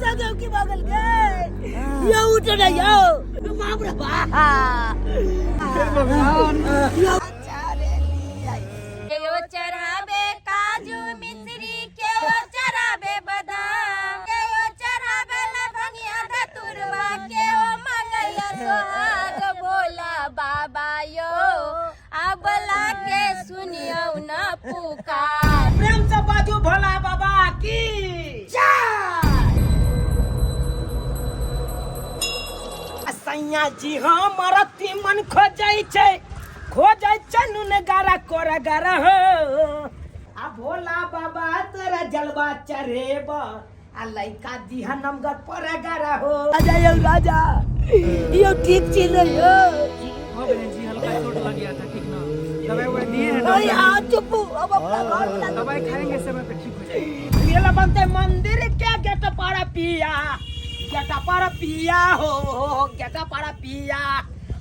अच्छा क्यों की बगल के ये उठ रही हो बाप रे बाप यो चढ़ावे काजू मिश्री के चढ़ावे बादाम के चढ़ावे लवंगिया धतुरवा के मंगल सोहाग बोला बाबा यो आबला के सुनियो न पुकार प्रेम से बाजू भोला बाबा की सैया जी हमारा मन खोजै छै नुन गारा कोरा गारा हो आ भोला बाबा तेरा जलवा चढ़ेब आ लइका दिहा नमगर पर गारा हो राजा यो ठीक छी न यो हाँ बहन जी हल्का चोट लग गया था ठीक ना दवाई ववाई दिए हैं ओए आ चुप अब अपना घर में दवाई खाएंगे समय पे ठीक हो जाएगी ये बनते मंदिर के गेट पर पिया हो गेट पर पिया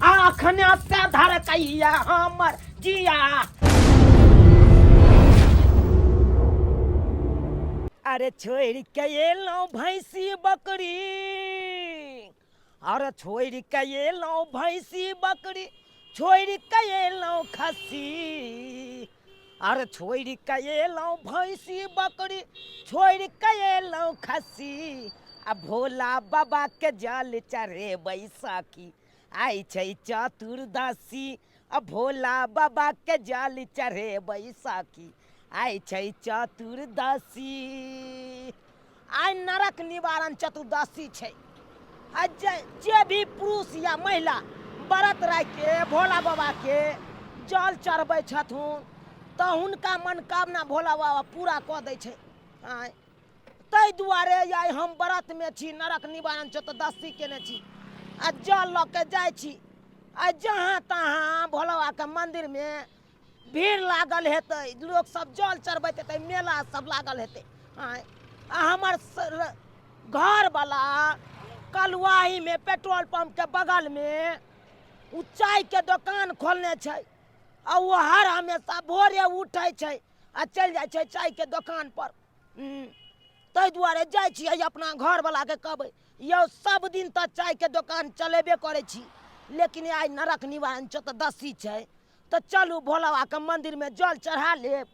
आखने से धर कैया हमर जिया अरे छोड़ के एलो भैंसी बकरी अरे छोड़ के एलो भैंसी बकरी छोड़ के एलो खस्सी अरे छोड़ के एलो भैंसी बकरी छोड़ के एलो खस्सी आ भोला बाबा के जल चढ़े बैसाखी आई छै चतुर्दशी आ भोला बाबा के जल चढ़े बैसाखी आई छै चतुर्दशी आई नरक निवारण चतुर्दशी छै आ जे भी पुरुष या महिला व्रत राखि के भोला बाबा के जल चढ़बै छथुन तऽ हुनका मनोकामना भोला बाबा पूरा कऽ दै छै आय ताहि दुआरे आइ हम व्रत में छी नरक निवारण चतुर्दशी केने छी आ जल लऽ के जाइ छी आ जहाँ तहाँ भोला बाबा के मंदिर में भीड़ लागल हेतै लोग सब जल चढ़बैत हेतै मेला सब लागल हेतै आ हमर घर वाला कलुआही में पेट्रोल पंप के बगल में उ चाय के दुकान खोलने छै आ वो हर हमेशा भोरे उठै छै आ चलि जाइ छै चाय के दुकान पर ताहि दुआरे जाइ छी अपना घर वाला के कहबै यौ सब दिन तऽ चाय के दुकान चलेबे करै छी लेकिन आइ नरक निवारण चतुर्दशी छै तऽ चलू भोला बाबा के मंदिर में जल चढ़ा लेब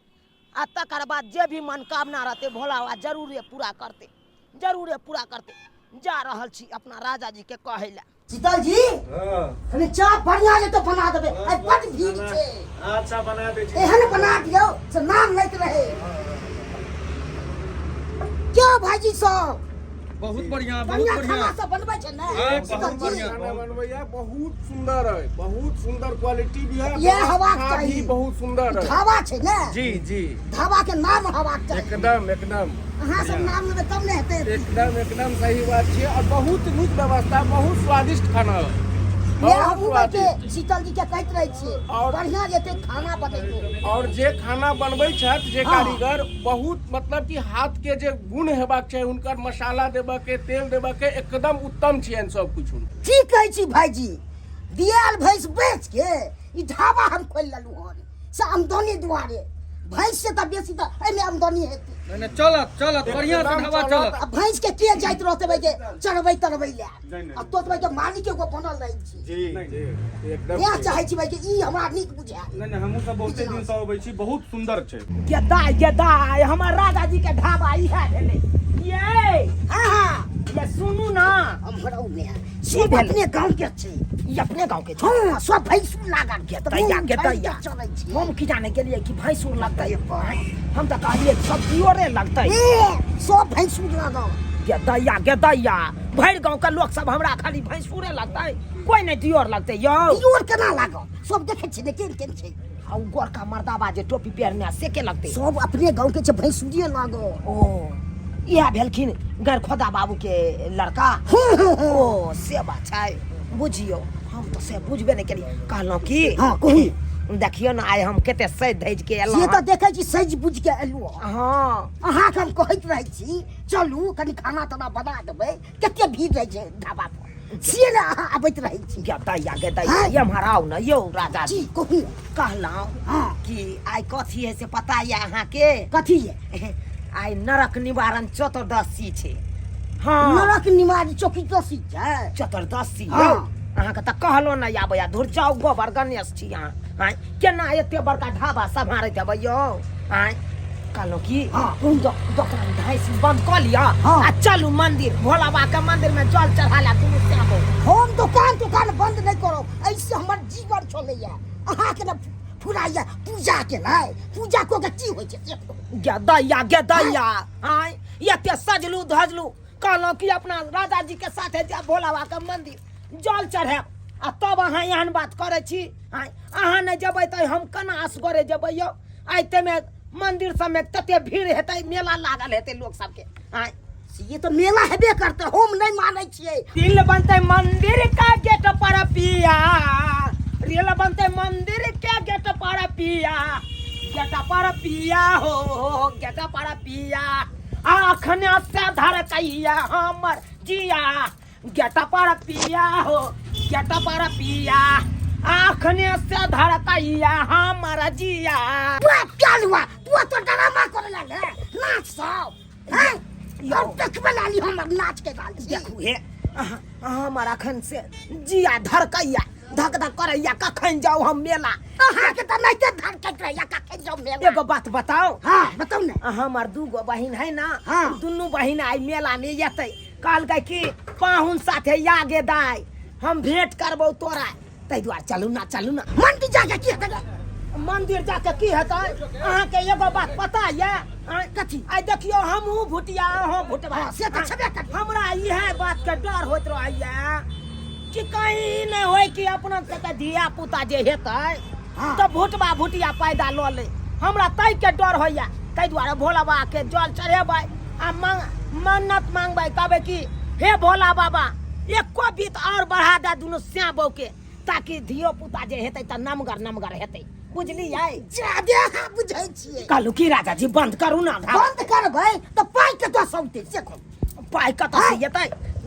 आ तकर बाद जे भी मनोकामना रहतै भोला बाबा जरूरे पूरा करते जा रहल छी अपना राजा जी के कहै ला शीतल जी कनी चाय बढ़िया जे तो बना देबे आज बड़ भीड़ छै अच्छा बना दे छी एहन बना दियो से नाम लैत रहे क्या भाईजी सब बहुत बढ़िया खाना सब बनबै छै ना बहुत बढ़िया खाना बनवैया बहुत सुंदर है बहुत सुंदर क्वालिटी भी है ये हवाक खा चाहिए। भी बहुत सुंदर है ढाबा छै ना जी जी ढाबा के नाम हवाक चाहिए एकदम एकदम अहाँ सब नाम लेबै तब ने हेतै एकदम सही बात छै और बहुत नीक व्यवस्था बहुत स्वादिष्ट खाना है ये बहुत हमहूँ के स्वादिष्ट शीतल जी के कहैत रहै छियै और- बढ़िया जेते खाना बनेतै और जे खाना बनबै छथि जे कारीगर बहुत मतलब कि हाथ के जे गुण हेबाक छै हुनकर मसाला देबा के तेल देबा के एकदम उत्तम छियनि सब कुछ ठीक कहै छी भाईजी दियाल भैंस बेच के ई ढाबा हम खोल लेलू हन से आमदनी दुआरे भैंस से तऽ बेसी तऽ एमे आमदनी हेतै मैंने चलत बढ़िया से ढाबा चलत अब भैंस के जाइत रहते भाई के चढ़बै तरबै ले आ तो भाई के मालिक के को बनल रहै छी जी एकदम यह चाहै छी भाई के ई हमरा नीक बुझाय नहीं हमहू सब बहुते दिन से अबै छी बहुत सुंदर छै गेदाय हमर राजा जी के ढाबा इहे भेलै ये हां ये सुनू ना हमरा में सब अपने गांव के छै ई अपने गांव के छै हां सब भैंस लागल के गेदैया चलै छी हम की जाने गेलिए कि भैंसुर लगतै हम तऽ कहलिए सब्जियोरे लगतै ए सब भैंस लागल गेदैया भरि गांव के लोग सब हमरा खाली भैंसुरे लगतै कोई नहीं दियोर लगतै यौ दियोर केना लागल सब देखै छी केन केन छै आ गोरका मर्दाबा जे टोपी पहिरने से के लगतै सब अपने गांव के छै भैंसुरिये लागल ओ इहा भेलखिन गरखोदा बाबू के लड़का ओ से बात छै बुझियो हम तो से बुझबे नहीं केलिए कहलौं कि हां कहू देखियो ना आइ हम केते सज धज के एलौं से तऽ देखै छी सज बुझ के एलू हां अहाँ के हम कहैत रहै छी चलू कनी खाना ताना बना देबै कते भीड़ रहै छै ढाबा पर से ने अहाँ आबैत रहै छी गेदैया ये महाराव न यौ राजा जी कहू कहलौं हाँ कि आइ कथी है से पता ये अहाँ के कथी है आइ नरक निवारण चतुर्दशी छै हाँ। नरक निवारी चौकीदसी छै चतुर्दशी हाँ। अहाँके तऽ कहलो नहि आबैया धुर जाउ गोबर गणेश छी अहाँ आँय केना एते बड़का ढाबा सम्हारैत हेबै यौ आँय कहलहुँ की हाँ। तुम दोकान धाइस बंद कऽ लिअ हाँ। आ चलू मंदिर भोला बाबा के मंदिर में जल चढ़ा ला दुनू श्यामो हम दुकान बंद नहीं करब ऐसे हमर जीवन चलैया अहाँके ने फुराइया पूजा केनाइ पूजा को के की होइ छै गे दैया आँय एते सजलू धजलू कहलहुँ कि अपना राजा जी के साथे जायब भोला बाबा के मंदिर जल चढ़ायब आ तब अहाँ एहन बात करे छी आँय अहाँ नहीं जेबै तऽ हम केना असगरे जेबै यौ आइ तेमे मंदिर सबमे तते भीड़ हेतै मेला लागल हेतै लोक सबके आँय ये तो मेला हेबे करते हम नहीं मानै छियै दिल बनते मंदिर का गेट पर पिया रेल बनते मंदिर के गेट पर पिया गेट पर पिया हो गेट पर पिया आखने से धड़कैया हमर जिया गेट पर पिया हो गेट पर पिया आखने से धड़कैया हमर जिया तू क्या हुआ तू तो ड्रामा करे लगे नाच सब हैं यो। अब देखबे लाली हमर नाच के गाल छी देखू हे हमर अखन से जिया धड़कैया धक धक करैया कखन जाऊ हम मेला अहाँ के त नहीं धड़कत रहैया कखे जाओ मेला एगो बात बताओ हां बताऊ ने हमार दूगो बहिन है ना हाँ। दुनू बहिन आई मेला में जेतै कहलकै कि पाहुन साथे यागे दाई हम भेंट करबौ तोरा तै दुआरे चलू ना मंदिर जाके की हेतै मंदिर जाके की हेतै अहाँके एगो बात पता ये कथी आई देखियो हमहू भुटिया अहाँ भुटबा हाँ, से तऽ छेबे करै। हमरा इहे बात के डर होइत रहैया कि कहीं नहीं होय कि अपना सबके धिया पुता जे हेतै हाँ। तऽ भुटबा भुटिया पैदा लऽ ले हमरा तै के डर होइया तै दुआरे भोला बाबा के जल चढ़ेबै आ मन्नत मांगबै कहबै कि हे भोला बाबा एको बीत और बढ़ा दे दुनू श्याम बहू के ताकि धियो पुता जे हेतै तऽ नमगर हेतै बुझलियै जादे अहाँ बुझै छियै कहलू की राजा जी बंद करू ना बंद करबै त पाइ के तो सौते से कोन पाइ कतऽ से एतै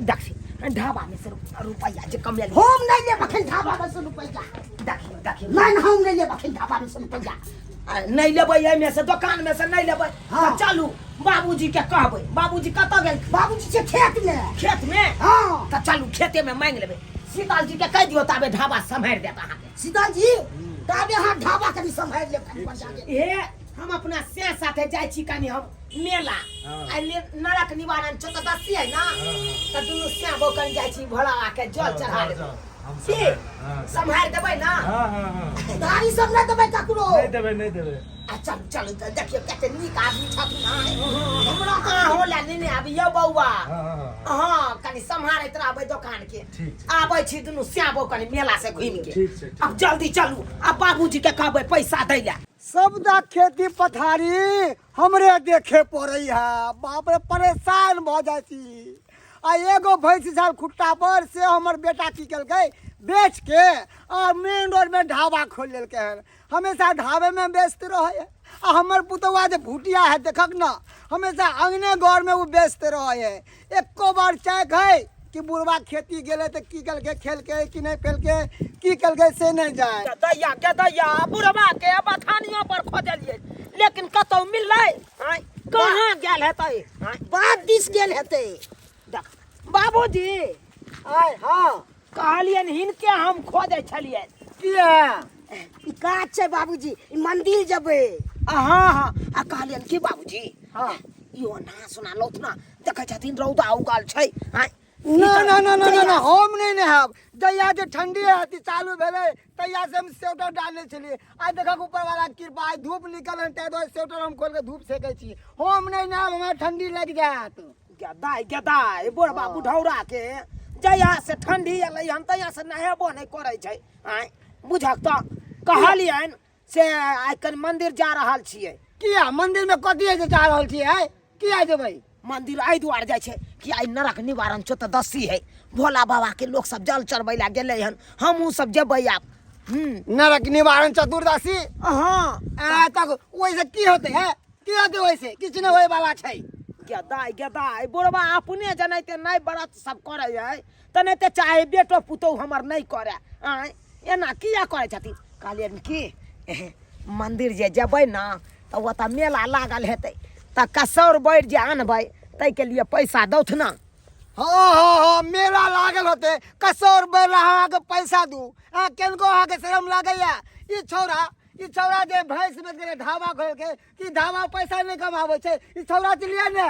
देखी ढाबा में से रुपैया जे कमेलियै हम नहीं ले बखन ढाबा में से रुपैया देखी नहीं हम नहीं ले बखन ढाबा में से रुपैया नहीं लेबै एहिमे से दुकान में से नहीं लेबै हाँ। तऽ चलू बाबूजी के कहबै बाबूजी कतऽ गेल बाबूजी से खेत में हाँ तऽ चलू खेते में मांगि लेबै सीताल जी के कहि दियौ ताबे ढाबा सम्हारि देत अहाँके सीताजी ताबे अहाँ ढाबा कनी संभाल लेब कनी बजा के हे हम अपना से साथे जाइ छी कनी हम मेला आइ नरक निवारण चतुर्दशी है ना तऽ दुनू से बोकन जाइ छी भोला के जल चढ़ा लेबै की सम्हारि देबै ना गाड़ी सब नहीं देबै ककरो नहीं देवे आ चलू तऽ देखियौ कते नीक आदमी छथिन हमरा कहाँ होला नेने आबि यौ बौआ हाँ कनी सम्हारैत रहबै दोकान के आबै छी दुनू श्यामो कनी मेला से घुमि के अब जल्दी चलू अब बाबूजी के कहबै पैसा दै ले सबदा खेती पथारी हमरे देखे पड़ै है बाप रे परेशान भ जाती आ एगो भैंस छल खुट्टा पर से हमर बेटा की केलकै बेच के और मेन रोड में ढाबा खोल लेलकै हन हमेशा ढाबे में बेचते रहे आ हमर पुतवा जे भुटिया है देखक ना हमेशा अंगने घर में वो बेचते रहे एको बार चेक है कि बुढ़वा खेती गेले तो की कलके खेलके कि नहीं फेलके की कलके से नहीं जाए के दैया बुढ़वा के बथानियों पर खोजलियै लेकिन कतौ मिललै कहाँ गेल हेतै बात दिस गेल हेतै देख बाबूजी आय हाँ कहलियन हिनके हम खोजै छलियै किया ई काज छै बाबूजी ई मंदिर जेबै हाँ आ कहलियन की बाबूजी हाँ इहो ना सुना लौथ ना देखै छथिन रौदा उगल छै ना हम नहीं नहाब जहिया जे ठंडी रहती चालू भेले तहिया से हम स्वेटर डालने छलिए आज देखक ऊपर वाला कृपा आइ धूप निकल तो स्वेटर हम खोल के धूप सेकै छी हम नहीं नहाब हमरा ठंडी लग जात गेदाय बुढ़बा बुढ़ौरा के जहिया से ठंडी एलै हन तहिया से नहेबो नहीं करै छै बुझक तऽ कहलियन से आइ कन मंदिर जा रहल छियै किया मंदिर में कथी जे जा रहल छी है किया जेबै मंदिर एहि दुआरे जाइ छै कि आइ नरक निवारण चतुर्दशी है भोला बाबा के लोग सब जल चढ़बै ला गेलै हन हमहूँ सब जेबै आब नरक निवारण चतुर्दशी हाँ तक वैसे की होते है की होते वैसे किछ नहीं होए वाला छै गेदाय बुढ़बा अपने जनैते नहीं व्रत सब करे है तनैते चाहे बेटो पुतौ हमर नहीं करे एना किया करे छथिन कहलियन की मंदिर जे जेबै ना तऽ ओतऽ मेला लागल हेतै तऽ कसौर बैठ जे आनबै ताहि के लिए पैसा दौथ ना हाँ मेला लागल होते कसौर बैल अहाँ के पैसा दू किनको अहाँ के शर्म लागैया ई छौड़ा जे भैंस बेच के ढाबा खोल के कि ढाबा पैसा नहीं कमाबै छै ई छौड़ा चलिए ने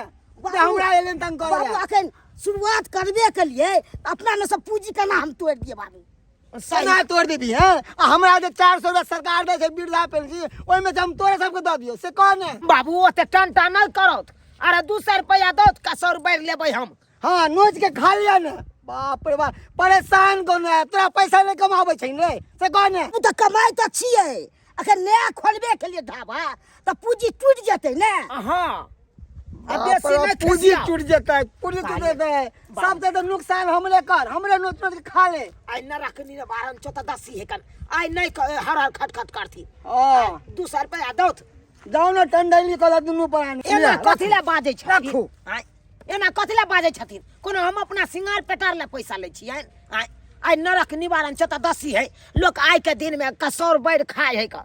जे हमरा एलन तंग बाबू करे अखन शुरुआत करबे केलिए अपना में सब पूंजी केना हम तोड़ दिए बाबू सना तोड़ देबी है हमरा जे 400 रुपया सरकार दे छै वृद्धा पेंशन ओइ में हम तोरे सबके दऽ दियौ से कौन है बाबू ओते टन नहीं करत अरे 200 रुपया दौत कसौर बैर लेबै हम हाँ नोच के खा लिया ने बाप रे बाप परेशान कौन है तोरा पैसा नहीं कमाबै छै रे से कौन है तू तो कमाई तो छिए अखन नया खोलबे केलिए ढाबा तो पूंजी टूट जेतै ने हाँ पूंजी टूट जेतै पूंजी टूट जेतै सबके तो नुकसान हमरे नोच के खा ले आई न रखनी रे 12-14 है कन आई नहीं हर खट करती हां 200 रुपया दौत जाउ न टंडैली कला दुनू प्राणी एना कथिला बाजै छ रखू एना कथिला बाजै छथिन कोनो हम अपना सिंगार पेटार ले पैसा लै छियै आई नरक निवारण 14 है लोग आइ के दिन में कसौर बैर खाय है का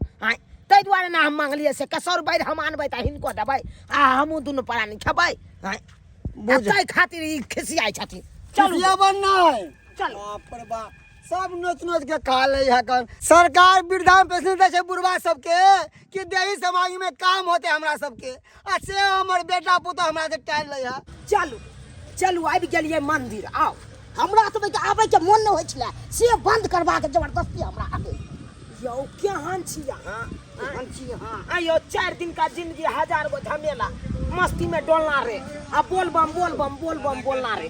तै दुआरे ना हम मांगलिए से कसौर बैर हम आनबै त हिनको देबै आ हमहू दुनू प्राणी खेबै बुझै खातिर ई खिसियाइ छथिन चलू चलिए बननाइ चल बाप रे बाप सब नोच के खा ले है कन सरकार वृद्धा पेंशन दे छै बुढ़वा सबके कि देही समाज में काम होते हमरा सबके आ से हमर बेटा पुतौ हमरा से टाइल ले है चलू आबि गेलियै मंदिर आओ हमरा तो आबै के मन न होइ छले से बंद करबा के जबरदस्ती हमरा आबै यौ केहन छी अहाँ हम छी हां आयो 4 दिन का जिंदगी 1000 गो झमेला मस्ती में डोलना रे आ बोल बम बोलना रे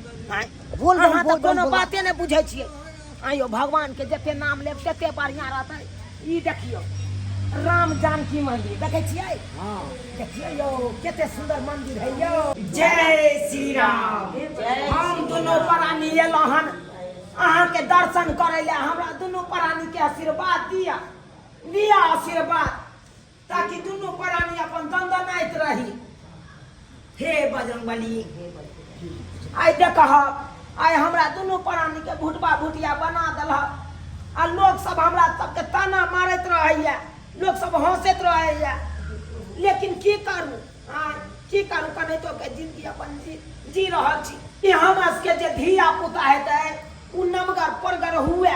बोल बम, अहाँ बोल तो बम, कोनो बोल बम। बाते नहीं बुझै छियै आयो भगवान के जते नाम लेब तते बढ़िया रहतै ई देखियो राम जानकी मंदिर देखे छियै देखियो यो कते सुंदर मंदिर है यो जय श्री राम हम दोनों प्राणी एलहुं हन अहाँ के दर्शन करे ले हमरा दोनों प्राणी के आशीर्वाद दिया आशीर्वाद ताकि दोनों प्राणी अपन दंदनाइत रही हे बजरंगबली आई देखह आई हमरा दोनों प्राणी के भुटबा भुटिया बना देलह आ लोग सब हमरा सबके ताना मारैत रहैया लोग सब हंसैत रहैया लेकिन की करू कनैतो के जिंदगी अपन जी रहल छी ई हमरा सबके जे धिया पुता हेतै उ नमगर परगर हुए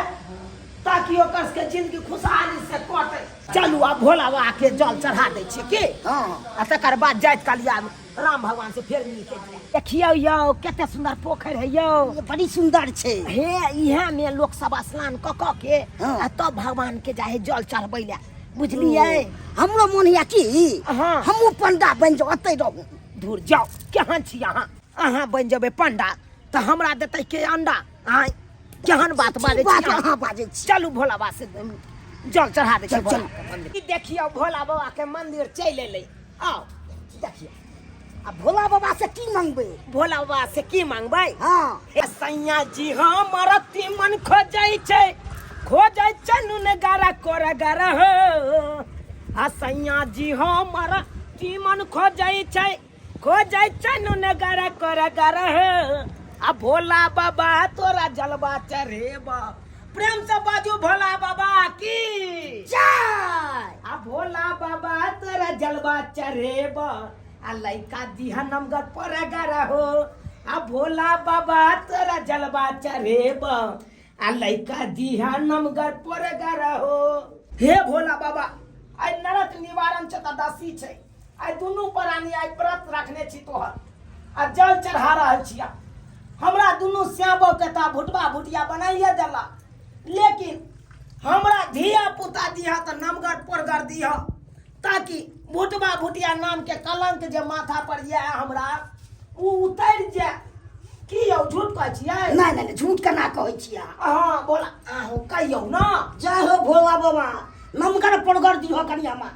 ताकि ओकर सबके जिंदगी खुशहाली से कटे चलू आ भोला बाबा के जल चढ़ा दै छी की हां आ तकर बाद जाइत कालिया राम भगवान से फेर मिल के देखियो यौ कते सुंदर पोखर है यौ ये बड़ी सुंदर छे हे इहे में लोग सब स्नान क के हाँ। आ तब भगवान के जाए जल चढ़बै ले बुझलियै हमरो मन या की हाँ। हमहू पंडा बन जाओ अतै रहू दूर जाओ केहन छी अहाँ बन जेबै पंडा त हमरा देतै के अंडा आय केहन बात बाजै बात छी अहाँ बाजै छी चलू भोला बाबा से जल चढ़ा दै छी चल, भोला के मंदिर ई देखियो भोला बाबा के मंदिर चल एलै आओ देखियो आ भोला बाबा से की मांगबै भोला बाबा से की मांगबै हां हे सैया जी हमर मन खोजै छै नुन गारा कोरा गारा हो आ सैया जी हमर मन खोजै छै नुन गारा कोरा गारा हो आ भोला बाबा तोरा जलवा चढ़ेबा प्रेम से बाजू भोला बाबा की जय आ भोला बाबा तोरा जलवा चढ़ेबा आ लइका दिहा नमगर परगर हो आ भोला बाबा तोरा जलवा चढ़ेब आ लइका दिहा नमगर परगर हो हे भोला बाबा आई नरक निवारण चतुर्दशी छै आई दुनू प्राणी आई व्रत रखने छी तोहर आ जल चढ़ा रहल छिया हमरा दुनू श्यामो के ता भुटबा भुटिया बनाइए देला लेकिन हमरा धिया पुता दिहा त नमगर परगर दिहा ताकि भुटबा भुटिया नाम के कलंक जे माथा पर ये हमरा उ उतर जाए की यौ झूठ कहै छियै नहीं नहीं झूठ केना कहै छियै हां बोला अहो कहियौ ना जय हो भोला बाबा नमगर पड़गर दिहो कनिया मां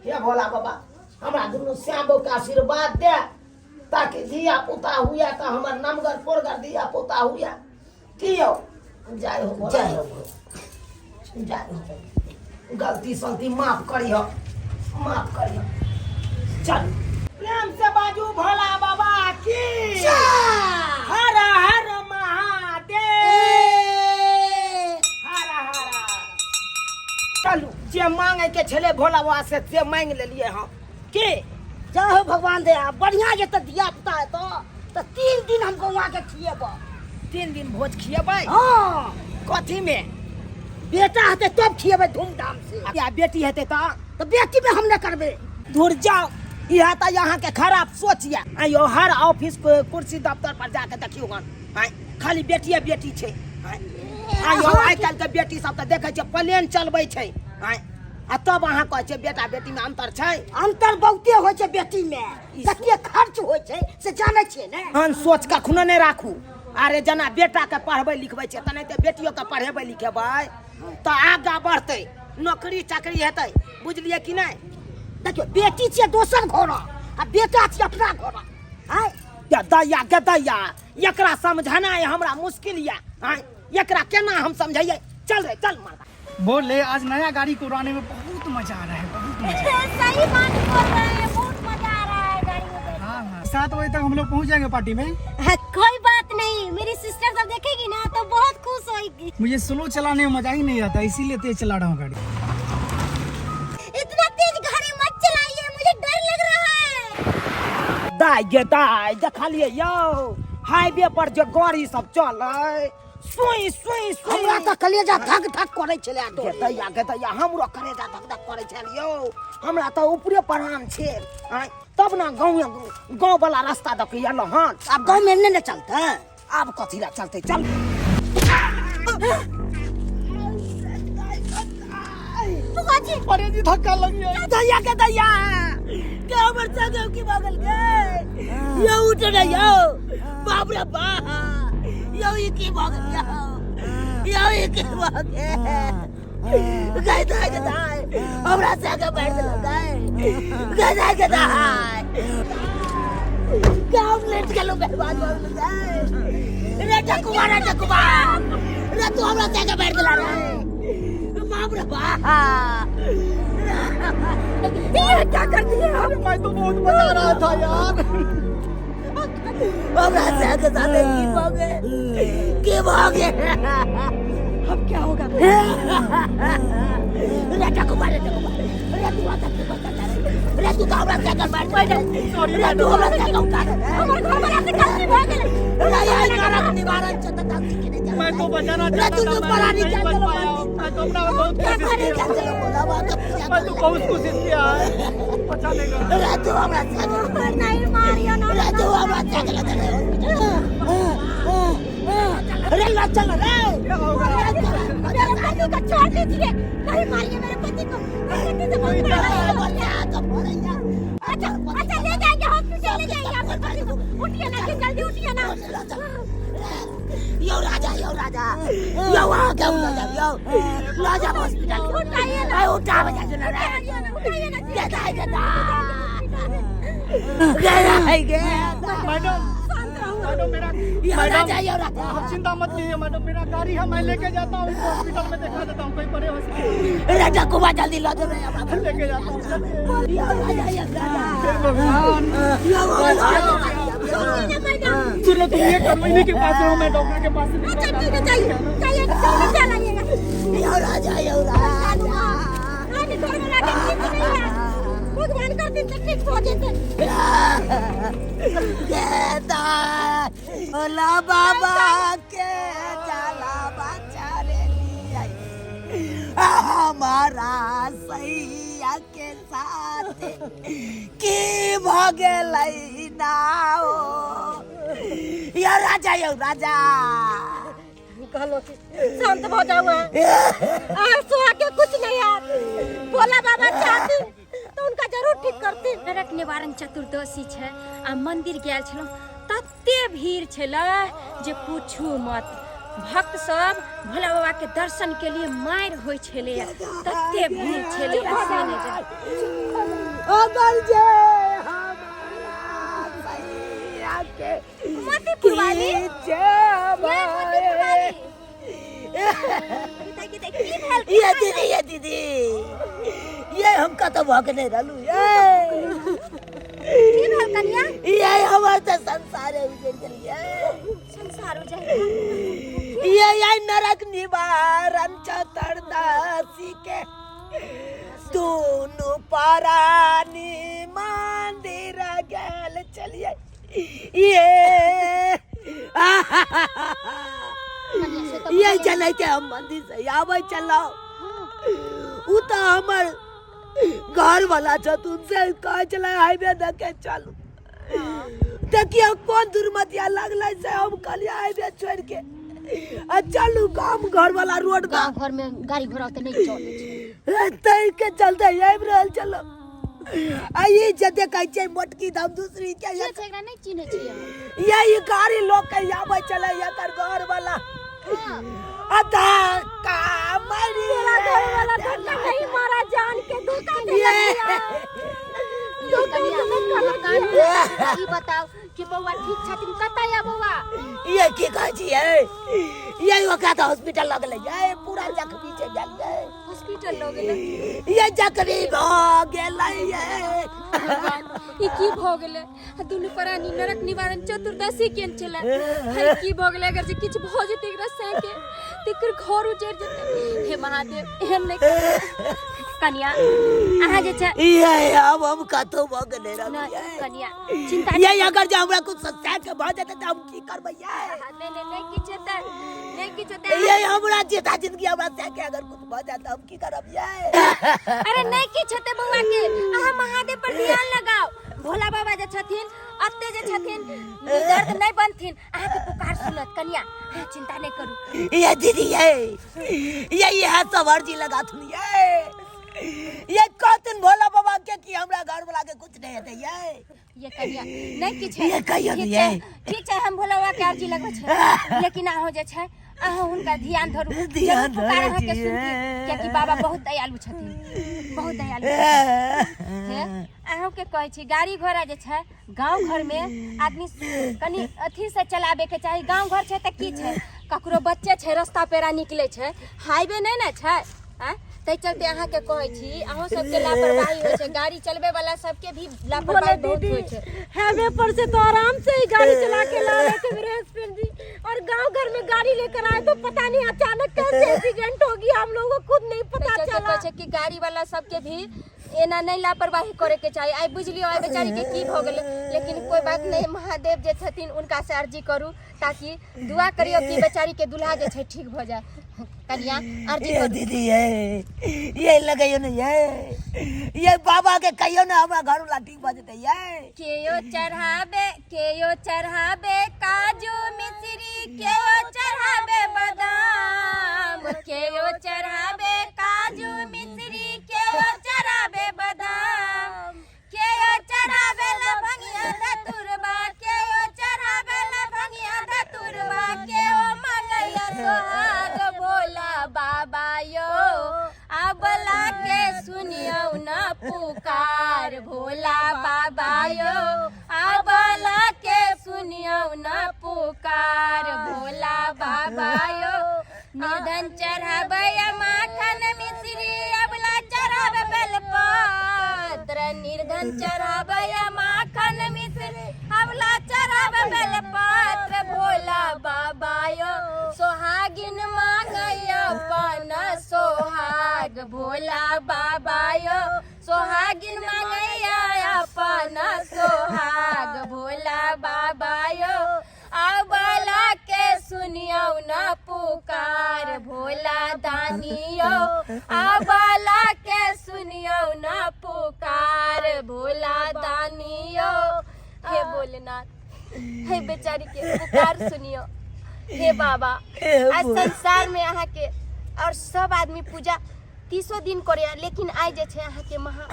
हे भोला बाबा हमरा दुनू श्यामो के आशीर्वाद दे ताकि धिया पुता हुए त हमर नमगर परगर धिया पुता हुए की यौ जय हो भोला जय हो जय हो गलती सलती माफ करियो चल प्रेम से बाजू भोला बाबा की हर हर महादेव हर हर चलू जे मांगे के छले भोला बाबा से मांग लेलिए हम की जय हो भगवान दया बढ़िया जे त दिया पुता है तो तो 3 दिन हमको वहाँ के खिएबो। 3 दिन भोज खिएबै? हाँ कथी में? बेटा हते तब खिएबै धूमधाम से। या बेटी हेतै तो बेटी में हम न करबे। दूर जाओ। यह तो यहाँ के खराब सोच या। आइयो हर ऑफिस कुर्सी दफ्तर पर जाके देखियो गन, खाली बेटिए बेटी छै। आइयो आइ काल्हि के बेटी सब तो देखे छै प्लेन चलबै छै। आ तब अहाँ कहै छै बेटा बेटी में अंतर छै? अंतर बहुते होइ छै बेटी में। कते खर्च होइ छै से जानै छियै ने। हन सोच कखनो नहीं राखू। अरे जना बेटा के पढ़बै लिखबै छै तनाहिते बेटियो के पढ़ेबै लिखेबै तो आगा बढ़तै, नौकरी चाकरी हेतै। बुझलियै कि नहीं? देखियो बेटी छियै दोसर घर आ बेटा छियै अपना घर। या दैया के दैया एकरा समझाना है हमरा मुश्किल या। एकरा केना हम समझाइए? चल रे चल मार। बोले आज नया गाड़ी को उड़ाने में बहुत मजा आ रहा है, बहुत मजा। सही बात बोल रहे हैं, बहुत मजा आ रहा है गाड़ी में। हाँ 7 बजे तक हम लोग पहुँच जाएंगे पार्टी में। कोई बात नहीं, मेरी सिस्टर सब देखेगी ना तो बहुत खुश होगी। मुझे स्लो चलाने में मजा ही नहीं आता, इसीलिए तेज चला रहा हूँ गाड़ी। इतना तेज गाड़ी मत चलाइए, मुझे डर लग रहा है। दाई गे दाई देखलिए यो हाईवे पर जो गाड़ी सब चलै सुई सुई सुई हमरा तो कलेजा धक धक करे छले। गे दैया हमरो कलेजा धक धक करे छै यो। हमरा तो ऊपरे परान छै। तब ना गाँव वाला रास्ता दक एलो हन। अब गाँव में नहीं चलते। अब कथी ला चलते? चल अरे जी धक्का लग गया। दैया के दैया के हमर जगह की बगल के यो उठ रे यो। बाप रे बाप यो ई की बगल यो ई की बगल गई दाई के दाई हमरा जगह बैठ लगाए गई दाई के दाई गाँव लेट गेलो बर्बाद हो गए रे टकुआ रे तू हमरा जगह बैठ गला रे। बाप रे बाप ये क्या कर दिया? मैं तो बहुत मजा आ रहा था यार। हमरा जगह साथे की भागे अब क्या होगा? रे टकुआ रे तू आता की बता रे तू हमरा जगह बैठ रे तू हमरा जगह उतार हमारे घर वाला से गलती हो गई। रे यार नरक निवारण चत तक के नहीं मैं तो बचाना रे तू तो परा नहीं बच चल पाया। मैं तो अपना बहुत कोशिश किया। मैं तो बहुत कोशिश किया है बचाने का। रे तू हमरा जगह नहीं मारियो ना। रे तू हमरा जगह रे ला चल रे। मेरे पति को छोड़ दीजिए, नहीं मारिए मेरे पति को। मेरे पति से बहुत बड़ा अच्छा ले जाएंगे हॉस्पिटल ले जाएंगे आपके पति को। उठिए ना जल्दी उठिए ना। यो राजा यो वहाँ क्या यो राजा हॉस्पिटल उठाइए ना। उठा बजा सुना रे उठाइए ना। मैडम मेरा मैडम आप चिंता मत कीजिए मैडम, मेरा गाड़ी है, मैं लेके जाता हूँ इसको हॉस्पिटल में दिखा देता हूँ। कोई बड़े हॉस्पिटल राजा कुमार जल्दी ला दे लेके जाता हूँ। सुनो तुम ये कर महीने के पास हो, मैं डॉक्टर के पास से अच्छा ठीक है चाहिए चलाइएगा। राजा आज घर में लाके ठीक नहीं है, भगवान का दिन तक ठीक हो जाते। भोला बाबा के जाला बचा रे हमारा सैया के साथ की भगेल ना हो। यो राजा कहलो कि शांत हो जाओ। आज सुहा के कुछ नहीं है। भोला बाबा चाहती तो उनका जरूर ठीक करती। नरक निवारण चतुर्दशी छै आ मंदिर गेल छलहुँ, तते भीड़ छलै जे पूछू मत। भक्त सब भोला बाबा के दर्शन के लिए मारि होइ छलै, तते भीड़ छलै। अगर जे हमारा सैया के मत पुरवाली ये दीदी ये हम कतो भके नहीं रहलू ये हमार तो संसार है उजड़ गया। संसार उजड़ ये नरक निवारण चतुर्दशी के दोनों परानी मंदिर गेल चलिए ये चले के हम मंदिर से आवे चलो उ तो हमर घर वाला छ तुमसे कह चले हाईवे देखे चलो देखिए कौन दुर्मतिया लगले से हम कलिया हाईवे छोड़ के चलू गांव घर वाला रोड गांव घर में गाड़ी घोड़ा तो नहीं चले तै के चलते आइब रहल चलो आई जे देखै छै मोटकी दाम दूसरी के ये छेकरा नहीं चिन्हे छियै यही गाड़ी लोग के आबै चले एकर घर वाला अदा का मारी घर वाला धक्का नहीं मारा जान के धोखा दे ई बताओ कि बौआ ठीक छथिन कतै या बौआ ये की कहै छियै ये ओकरा तो हॉस्पिटल लगले ये पूरा जख्मी छै गेलै हॉस्पिटल लग गेलै ये जख्मी भ गेलै ये ई की भ गेलै दुनु प्राणी नरक निवारण चतुर्दशी केन छले है की भ गेलै अगर जे किछ भ जेतै एकरा सके तेकर घर उजड़ जेतै हे महादेव एहन नहीं कर कन्या अहाँ जे छै ये अब हम कतो भ गेलै रे कन्या चिंता ये अगर जे हमरा कुछ सच्चा के भ जेतै त हम की करबै ये नहीं किछ हेतै नहीं किछ हेतै ये हमरा जीता जिंदगी हमरा से के अगर कुछ भ जात हम की करब ये अरे नहीं किछ हेतै बौआ के अहाँ महादेव पर ध्यान लगाओ भोला बाबा जे छथिन अत्ते जे छथिन दर्द नहीं बनथिन अहाँ के पुकार सुनत कन्या चिंता नहीं करू ये दीदी ये सब अर्जी लगा थुन ये कहतन भोला बाबा के कि हमरा घर वाला के कुछ नहीं हेतै ये कन्या नहीं किछ है ये कहियो नहीं है ठीक है हम भोला बाबा के अर्जी लगबै छै लेकिन अहाँ जे छै अहाँ हुनका ध्यान धरू ध्यान पुकार धरू अहाँ के छियै। सुनथिन कियाकि बाबा बहुत दयालु छथिन बहुत दयालु छथिन अहाँ के कहै छी गाड़ी घोड़ा जे छै गांव घर में आदमी कनी अथी से चलाबे के चाही गांव घर छै त की छै ककरो बच्चे छै रास्ता पेरा निकले छै हाईवे नहीं ना छै तै चलते अहाँ के कहै छी अहाँ सबके लापरवाही होय छै गाड़ी चलबे वाला सबके भी लापरवाही बहुत होय छै हाईवे पर से तो आराम से ही गाड़ी चला के ला रहे थे मेरे हस्बैंड जी और गांव घर में गाड़ी लेकर आए तो पता नहीं अचानक कैसे एक्सीडेंट हो गया हम लोगों को खुद नहीं पता चला कहै छै कि गाड़ी वाला सबके भी एना नहीं लापरवाही करे के चाहिए आई बुझलियो आई बेचारी के की भ गेलै लेकिन कोई बात नहीं महादेव जे छथिन उनका से अर्जी करू ताकि दुआ करियो कि बेचारी के दुल्हा जे छै ठीक भ जाए कन्या अर्जी ये करू दीदी ये लगैयो ने ये बाबा के कहियो ना हमरा घर वाला ठीक भ जेतै केयो चढ़ाबे काजू मिश्री केयो चढ़ाबे बादाम केयो चढ़ाबे काजू मिश्री केयो चढ़ाबे बादाम केयो चढ़ाबे लवंगिया धतुरबा केयो चढ़ाबे लवंगिया धतुरबा केयो मंगैया सोहाग भोला बाबा यो अबला के सुनियो न पुकार भोला बाबा यो अबला के सुनियो न पुकार भोला बाबा यो निर्धन चढ़ाबे माखन मिश्री अबला चढ़ाबे बेलपत्र निर्धन चढ़ाबे माखन मिश्री अबला चढ़ाबे बेलपत्र भोला बाबा यो सोहागिन मांगैया अपन सोहाग भोला बाबा यो सोहागिन मांगैया अपन सोहाग भोला बाबा यो अबला के सुनियो न पुकार भोला दानियो अबला के सुनियो न पुकार भोला दानियो हे भोलेनाथ हे बेचारी के पुकार सुनियो हे बाबा आज संसार में अहाँ के और सब आदमी पूजा 30 दिन करे लेकिन आज जे छै अहाँ के महा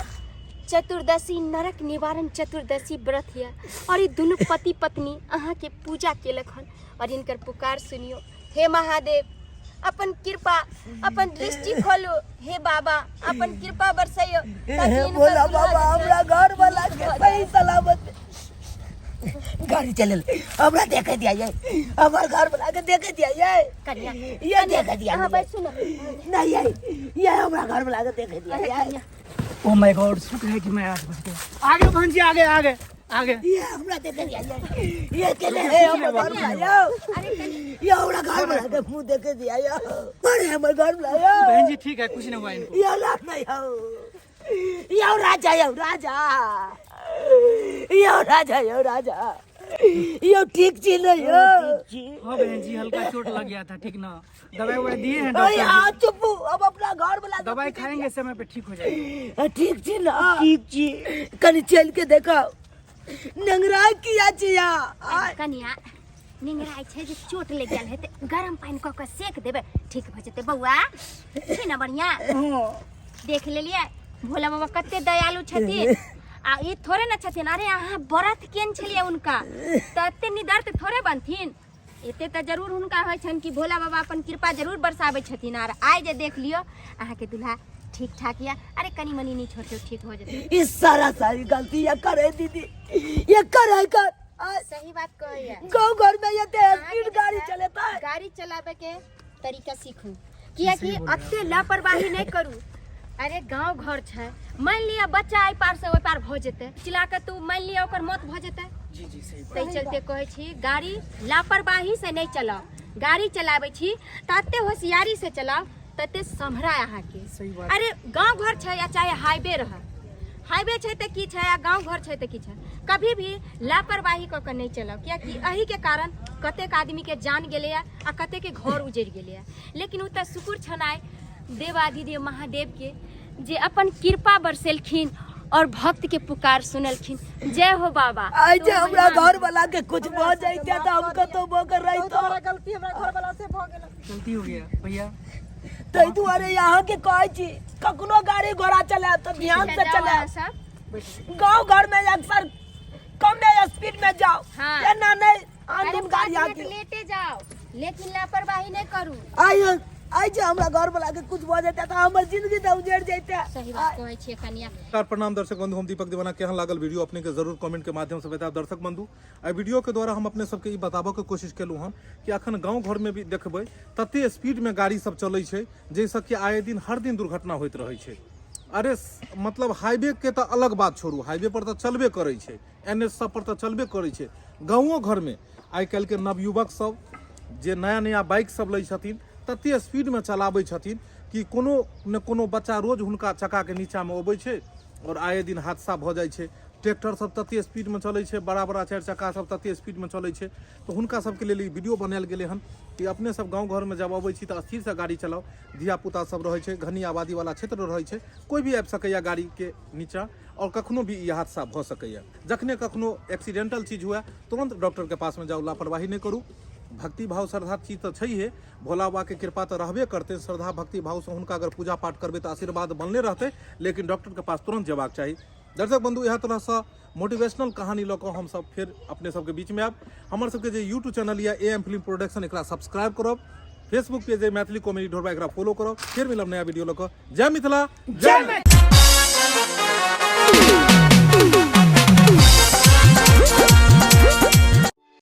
चतुर्दशी नरक निवारण चतुर्दशी व्रत है और ये दोनों पति पत्नी अहाँ के पूजा केलक हन और इनकर पुकार सुनियो हे महादेव अपन कृपा अपन दृष्टि खोलो हे बाबा अपन कृपा बरसाइयो भोला बाबा हमरा घर वाला के सही सलामत गाड़ी चले हमरा देखे दिया ये हमर घर वाला के देखे दिया ये कन्या ये देखे दिया हां भाई सुनो नहीं ये हमरा घर वाला के देखे दिया ये ओ माय गॉड शुक्र है कि मैं आज बच गया आगे बहन जी आगे आगे आगे ये हमरा देखे दिया ये केले है हमर घर वाला ये हमरा घर वाला के मुंह देखे दिया ये अरे हमर घर वाला ये बहन जी ठीक है कुछ नहीं हुआ इनको ये लाभ नहीं हो ये राजा ये राजा यो ठीक छी नहीं हो? हाँ बहन जी, हल्का चोट लग गया था, ठीक ना? दवाई ववाई दिए हैं अरे डॉक्टर हाँ चुप, अब अपना घर बुला जी? दवाई खाएंगे समय पे ठीक हो जाएगा। ठीक छी ना? ठीक छी। कनी चल के देखा नंगरा किया छिया। कनिया निंगराय छै जे चोट लग गेल है त गरम पानी क के सेक देबे, ठीक भ जेते बौआ। छै ना बढ़िया? देख लेलिए भोला बाबा कते दयालु छथिन। आ ई थोड़े ना छथिन, अरे अहाँ व्रत केन छलिए उनका त एते निदर्द थोड़े बनथिन। एते त जरूर हुनका होइ छन कि भोला बाबा अपन कृपा जरूर बरसाबै छथिन। आर आइ जे देख लियो अहाँ के दुल्हा ठीक ठाक या, अरे कनी मनी नहीं छोड़ते ठीक हो जते। इस सारी गलती ये करे दीदी, ये करे कर। सही बात कहैया। गाँव घर में ये स्पीड गाड़ी चलेता है। गाड़ी चलावे के तरीका सीखू, किया कि अते लापरवाही नहीं करू। अरे गांव घर छै, मान लिया बच्चा आई पार से ओई पार भ जेते, चिल्ला के तू मान लिया ओकर मौत भ जेते। जी जी सही बात। तै चलते कहै छी गाड़ी लापरवाही से नहीं चलाओ। गाड़ी चलाबै छी तते होशियारी से चलाओ, तते संभरा अहाँ के। सही बात। अरे गांव घर छै या चाहे हाईवे रह, हाईवे छै त की छै या गांव घर छै त की छै, कभी भी लापरवाही क के नहीं चलाओ। किया कि एही के कारण कतेक आदमी के जान गेले आ कतेक के घर उजड़ गेले। लेकिन उ त शुक्र छनाय देवाधिदेव महादेव के जे अपन कृपा बरसेलखिन और भक्त के पुकार सुनलखिन। जय हो बाबा। आज जे हमरा घर वाला के कुछ भ जाइते त हम कतो बकर रहितो। गलती हमरा घर वाला से भ गेल। गलती हो गया भैया। तै दुआरे यहाँ के कहै छी कखनो गाड़ी घोड़ा चलाए तो ध्यान से चलाए। सब गांव घर में अक्सर कम स्पीड में जाओ। हाँ। ना नहीं अरे आंदन 5 गाड़ी मिनट आके लेटे जाओ, लेकिन लापरवाही नहीं करू। आई जे हमरा घर वाला के कुछ भ जाता त हमर जिंदगी त उजड़ जाता। सही बात कहै छी कनिया। नमस्कार प्रणाम दर्शक बंधु, हम दीपक दीवाना। केहन लागल वीडियो अपने के जरूर कमेंट के माध्यम से बताएब। दर्शक बंधु एहि वीडियो के द्वारा हम अपने सबके ई बताबऽ के कोशिश केलहुँ हन कि अखन गांव घर में भी देखबै तते स्पीड में गाड़ी सब चलै छै जैसे कि आए दिन हर दिन दुर्घटना होइत रहै छै। अरे मतलब हाईवे के तो अलग बात छोड़ू, हाईवे पर तो चलबे करे छै, NH सब पर तो चलबे करे छै। गाँवों घर में आइ काल्हि के नवयुवक सब जे नया नया बाइक सब लै छथिन तते स्पीड में चलाबै छथिन कि कोनो न कोनो बच्चा रोज हुनका चक्का के नीचा में अबै छै और आए दिन हादसा भ जाइ छै। ट्रैक्टर सब तते स्पीड में चलै छै, बड़ा बड़ा 4 चक्का सब तते स्पीड में चलै छै, तो हुनका सबके लेल ई वीडियो बनायल गेलै हन कि अपने सब गाँव घर में जब अबै छी तऽ स्थिर से गाड़ी चलाओ। धिया पुता सब रहै छै, घनी आबादी वाला क्षेत्र रहै छै, कोई भी आबि सकैया गाड़ी के नीचा और कखनो भी ई हादसा भ सकैया। जखने कखनो एक्सीडेंटल चीज हुए तुरंत डॉक्टर के पास में जाओ, लापरवाही नहीं करू। भक्ति भाव श्रद्धा चीज तो छैहे, भोला बाबा के कृपा तो रहबे करते। श्रद्धा भक्ति भाव से हुनका अगर पूजा पाठ करबे तो आशीर्वाद बनले रहते, लेकिन डॉक्टर के पास तुरंत जेबाक चाहिए। दर्शक बंधु यह तरह से मोटिवेशनल कहानी लऽ कऽ हम सब फिर अपने सबके बीच में आब। हमर सबके जे यूट्यूब चैनल या AM फिल्म प्रोडक्शन एकरा सब्सक्राइब करब, फेसबुक पेज है मैथिली कॉमेडी ढोरबा एकरा फॉलो करब। फिर मिलब नया वीडियो लऽ कऽ। जय मिथिला, जय